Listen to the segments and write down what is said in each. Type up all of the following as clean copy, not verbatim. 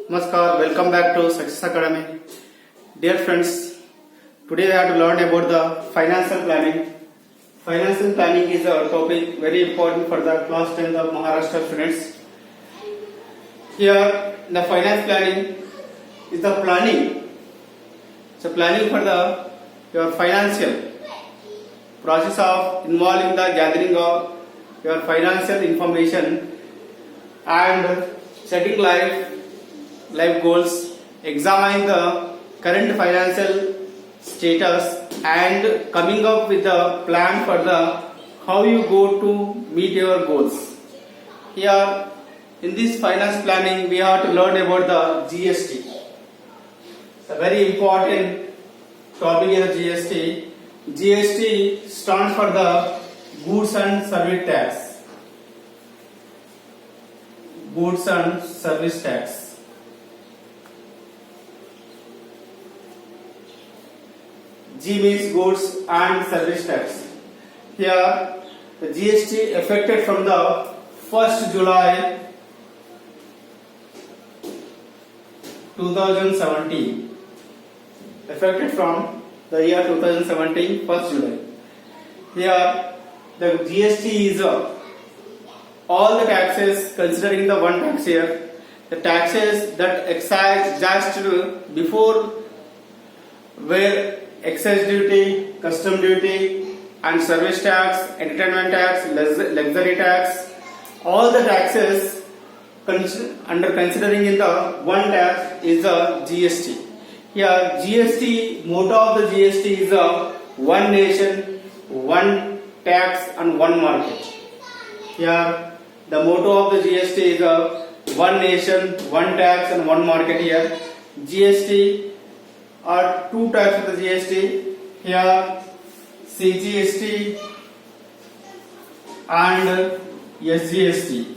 Namaskar, welcome back to Success Academy. Dear friends, today we have to learn about the financial planning. Financial planning is a topic very important for the class 10 of Maharashtra students. Here, the finance planning is the planning. So planning for the your financial process of involving the gathering of your financial information and setting life goals, examining the current financial status and coming up with a plan for the how you go to meet your goals. Here in this finance planning we have to learn about the GST. It's a very important topic is GST. GST stands for the Goods and Service Tax. Goods and Service Tax. G means goods and service tax. Here the GST effective from the 1st July 2017. Effective from the year 2017 1st July. Here the GST is all the taxes considering the one tax year. The taxes that excise just before were excise duty, custom duty and service tax, entertainment tax, luxury tax, all the taxes under considering in the one tax is the GST. Here GST, motto of the GST is one nation, one tax and one market. Here the motto of the GST is one nation, one tax and one market. Here GST are two types of the GST. Here CGST and SGST.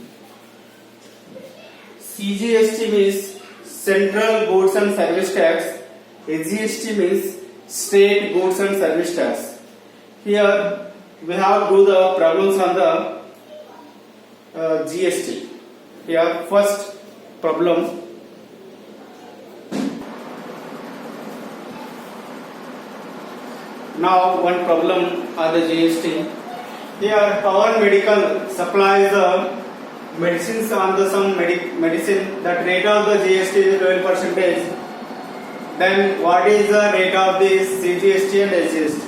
CGST means Central Goods and Service Tax. SGST means State Goods and Service Tax. Here we have to do the problems on the GST. Here first problem. Now one problem on the GST. Here Power Medical supplies the medicines on the some medicine. That rate of the GST is 12%. Then what is the rate of this CGST and SGST?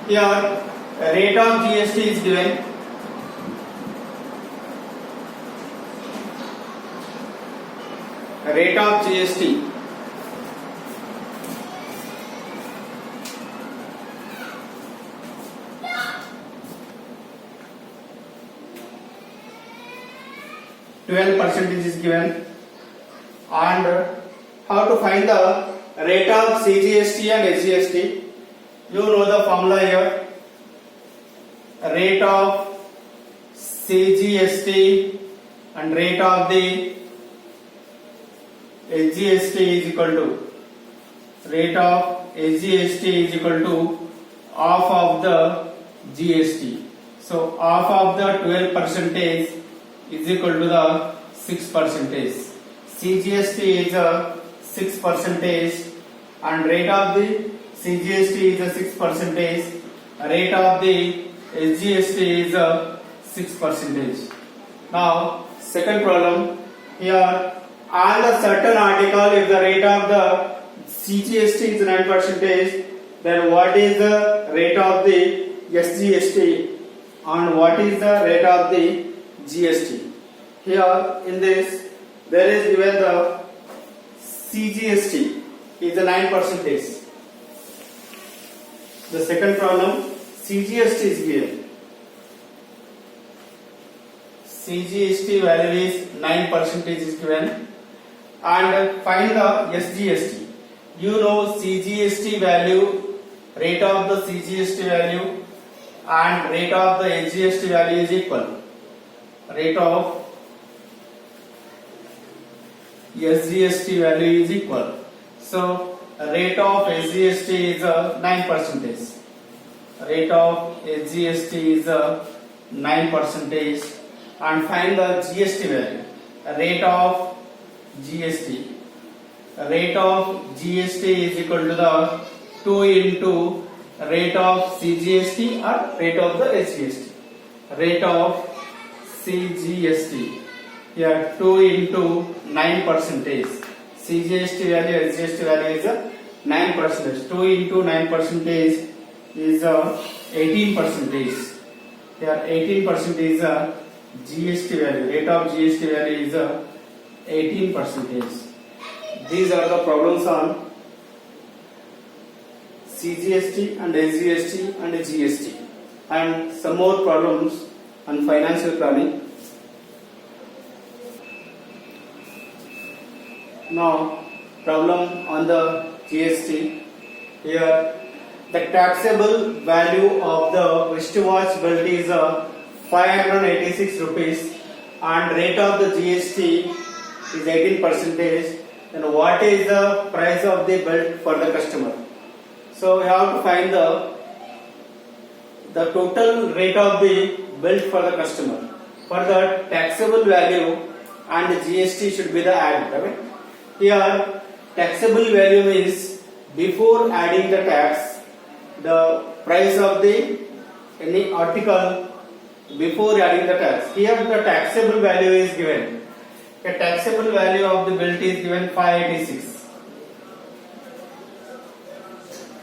Here rate of GST is given. Rate of GST. %12% is given, and how to find the rate of CGST and SGST? You know the formula here. Rate of CGST and rate of the SGST is equal to rate of SGST is equal to half of the GST. So half of the 12% is equal to the 6%. CGST is a 6% and rate of the CGST is a 6%. Rate of the SGST is a 6%. Now second problem. Here on the certain article if the rate of the CGST is 9%, then what is the rate of the SGST and what is the rate of the GST? Here in this there is given the CGST is the 9%. The second problem CGST is given. CGST value is 9% is given, and find the SGST. You know CGST value, rate of the CGST value and rate of the SGST value is equal. Rate of SGST value is equal. So rate of SGST is 9%. Rate of SGST is 9%, and find the GST value. Rate of GST. Rate of GST is equal to the 2 into rate of CGST or rate of the SGST. Rate of CGST. Here 2 into 9%. CGST value, SGST value is 9%. 2 into 9% is 18%. Here 18% is GST value. Rate of GST value is 18%. These are the problems on CGST and SGST and GST, and some more problems on financial planning. Now, problem on the GST. Here, the taxable value of the wristwatch belt is 586 rupees, and rate of the GST is 18%. Then what is the price of the belt for the customer? So we have to find the total rate of the belt for the customer. For the taxable value and the GST should be the added. Right? Here taxable value is before adding the tax, the price of the any article before adding the tax. Here the taxable value is given. The taxable value of the belt is given 586.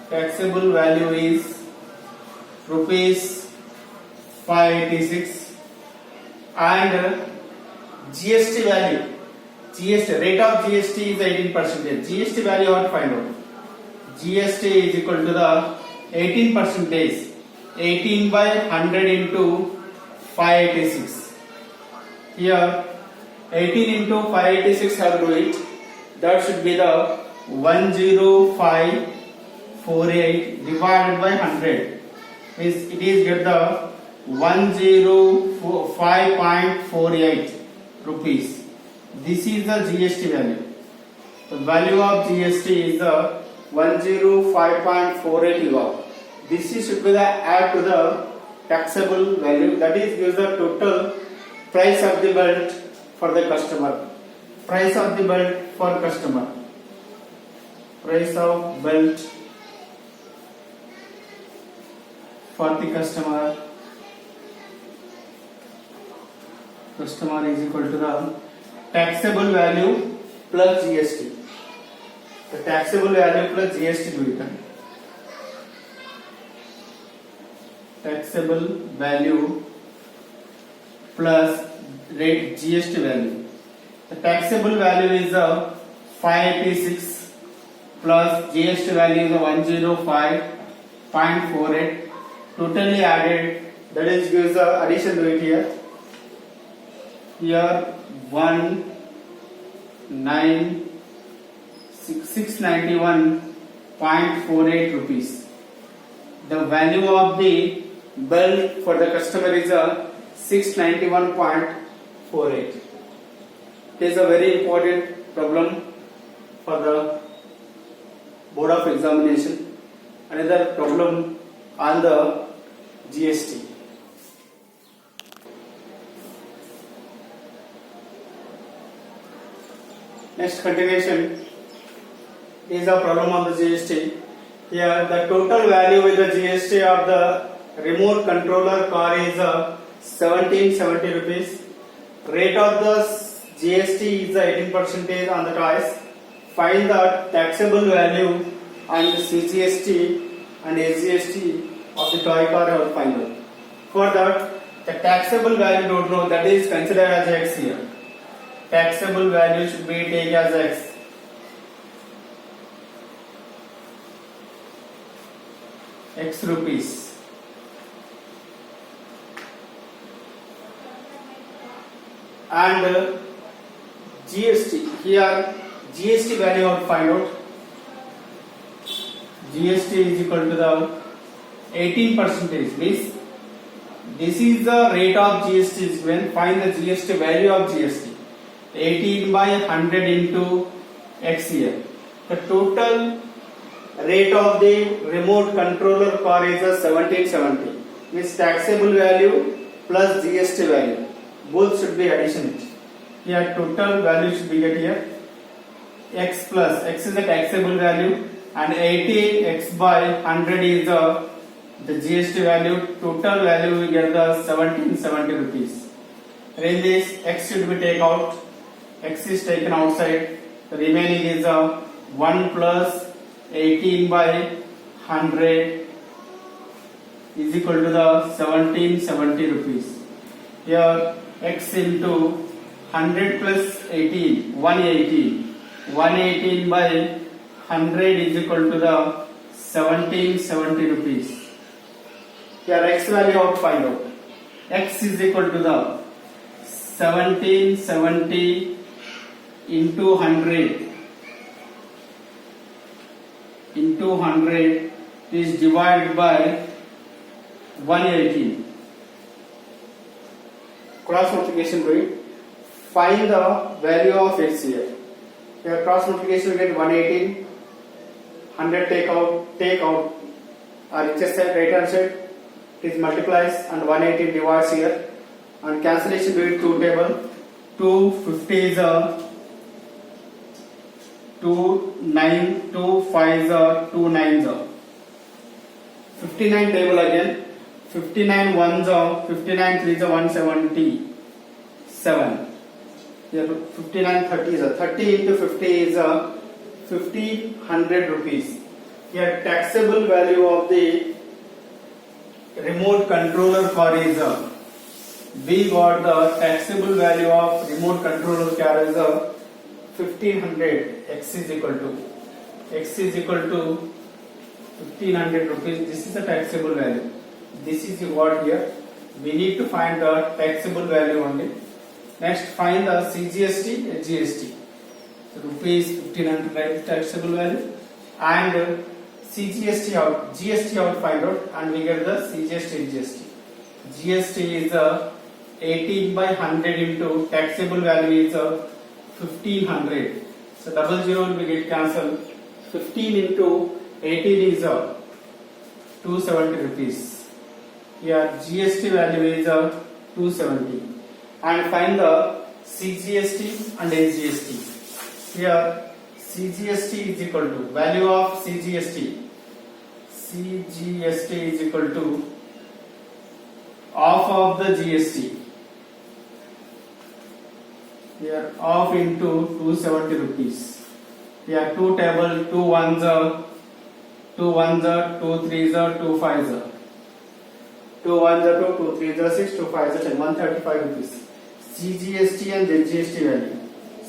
Taxable value is rupees 586, and GST value, GST rate of GST is 18%. GST value how to find out? GST is equal to the 18%. 18 by 100 into 586. Here 18 into 586 have to do it. That should be the 10548 divided by 100. Means it is get the 105.48 rupees. This is the GST value. The value of GST is the 105.48 euro. This should be the add to the taxable value. That is gives the total price of the belt for the customer. Price of the belt for customer. Price of belt for the customer. Customer is equal to the taxable value plus GST. The taxable value plus GST to it. Taxable value plus rate GST value. The taxable value is 586 plus GST value is 105.48. Totally added, that is gives the addition to it here. Here 691.48 rupees. The value of the belt for the customer is 691.48. It is a very important problem for the board of examination. Another problem on the GST. Next continuation is a problem on the GST. Here the total value with the GST of the remote controller car is 1770 rupees. Rate of the GST is 18% on the toys. Find the taxable value and CGST and SGST of the toy car or find out. For that, the taxable value don't know, that is considered as X here. Taxable value should be taken as X. X rupees. And GST, here GST value I will find out. GST is equal to the 18%. Means this is the rate of GST is given. Find the GST value of GST. 18 by 100 into X here. The total rate of the remote controller car is 1770. Means taxable value plus GST value. Both should be addition. Here total value should be get here x plus x is the taxable value and 80 x by 100 is the GST value. Total value we get the 1770 rupees. In this x should be taken out. X is taken outside. The remaining is 1 plus 18 by 100 is equal to the 1770 rupees. Here x into 100 plus 18, 118. 118 by 100 is equal to the 1770 rupees. Here x value out find out. X is equal to the 1770 into 100 is divided by 118. Cross multiplication rate. Find the value of x here. Here cross multiplication we get 118. 100 take out right hand side. It is multiplies and 118 divides here. And cancellation do it 2 table. 250 is 2 9 2 5 is 2 9 is 59 table again. 59 ones are 59 3 is 177. Here 59 30 is 30 into 50 is 1500 rupees. Here taxable value of the remote controller car is we got the taxable value of remote controller car is 1500. X is equal to 1500 rupees. This is the taxable value. This is what here. We need to find the taxable value only. Next, find the CGST and GST. So rupees 1500 right taxable value and CGST out, GST out find out and we get the CGST and GST. GST is 18 by 100 into taxable value is 1500. So double zero will be get cancelled. 15 into 18 is 270 rupees. Here GST value is 270. And find the CGST and SGST. Here CGST is equal to value of CGST. CGST is equal to half of the GST. Here half into 270 rupees. Here 2 table, 2 ones are 2 ones are 2 threes are 2 fives are 2 ones are 2, 2 threes are 6, 2 fives are 10, 135 rupees. CGST and SGST value.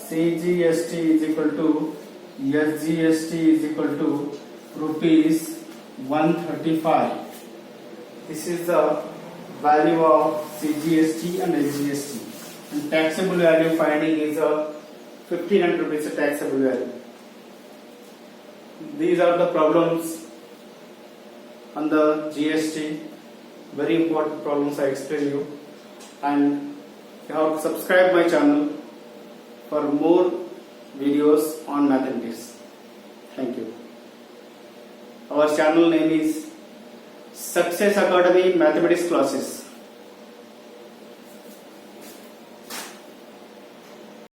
CGST is equal to SGST is equal to rupees 135. This is the value of CGST and SGST. And taxable value finding is 1500 rupees taxable value. These are the problems on the GST. Very important problems I explain you. And you have to subscribe my channel for more videos on mathematics. Thank you. Our channel name is Success Academy Mathematics Classes.